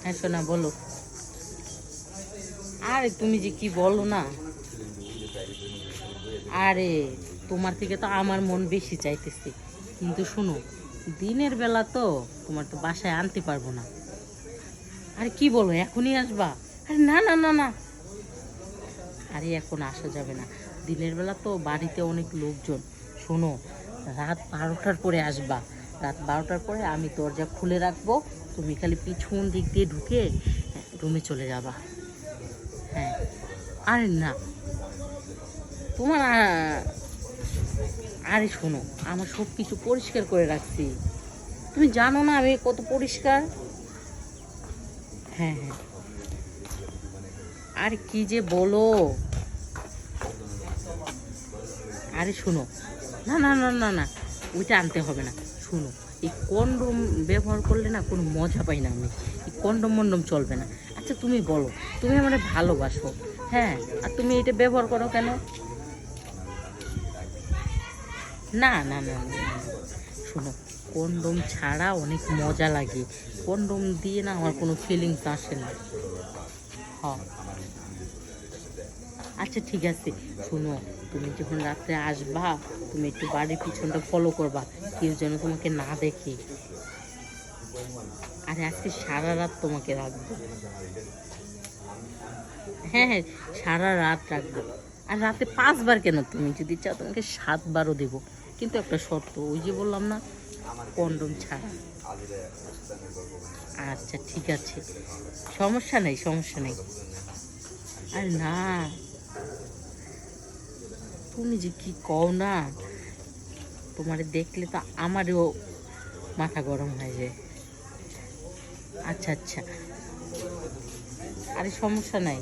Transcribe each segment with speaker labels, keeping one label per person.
Speaker 1: হ্যাঁ সোনা বলো। আরে তুমি যে কি বলো না, আরে তোমার থেকে তো আমার মন বেশি চাইতেছে, কিন্তু শুনো, দিনের বেলা তো তোমার তো বাসায় আনতে পারবো না। আরে কি বলো, এখনই আসবা? আরে না না না না, আরে এখন আসা যাবে না, দিনের বেলা তো বাড়িতে অনেক লোকজন। শোনো, রাত 12টার পরে আসবা। রাত 12টার পরে আমি দরজা খুলে রাখবো, তুমি খালি পিছন দিক দিয়ে ঢুকে রুমে চলে যাবা। হ্যাঁ, আরে না, তোমার আরে শোনো, আমার সব কিছু পরিষ্কার করে রাখছি, তুমি জানো না আমি কত পরিষ্কার। হ্যাঁ হ্যাঁ, আর কি যে বলো। আরে শোনো, না না না না না, ওইটা আনতে হবে না। শোনো, এই কন্ডম ব্যবহার করলে না কোনো মজা পাই না আমি, এই কন্ডম মন্ডম চলবে না। আচ্ছা তুমি বলো, তুমি আমার ভালোবাসো, হ্যাঁ, আর তুমি এটা ব্যবহার করো কেন? না না না না না, শোনো, কন্ডম ছাড়া অনেক মজা লাগে, কন্ডম দিয়ে না আমার কোনো ফিলিংস আসে না। হ্যাঁ, আচ্ছা ঠিক আছে, শোনো, তুমি যখন রাত্রে আসবা, তুমি একটু বাড়ির পিছনটা ফলো করবা, কেউ যেন তোমাকে না দেখে। আরে আজকে সারা রাত তোমাকে রাখবো। হ্যাঁ হ্যাঁ, সারা রাত রাখবো। আর রাতে 5বার কেন, তুমি যদি চাও তোমাকে 7বারও দেবো, কিন্তু একটা শর্ত, ওই যে বললাম না, কন্ডম ছাড়া। আচ্ছা ঠিক আছে, সমস্যা নেই সমস্যা নেই। আর না, তুমি যে কি কও না, তোমারে দেখলে তো আমারও মাথা গরম হয়ে যায়। আচ্ছা আচ্ছা, আরে সমস্যা নাই।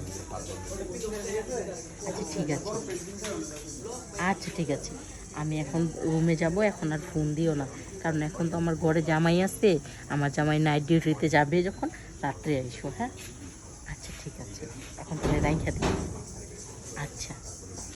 Speaker 1: আচ্ছা ঠিক আছে, আচ্ছা ঠিক আছে, আমি এখন রুমে যাব, এখন আর ফোন দিও না, কারণ এখন তো আমার ঘরে জামাই আছে, আমার জামাই নাইট ডিউটিতে যাবে, যখন রাত্রে এসো, হ্যাঁ। আচ্ছা ঠিক আছে, এখন তাহলে রাইখা দিই। আচ্ছা।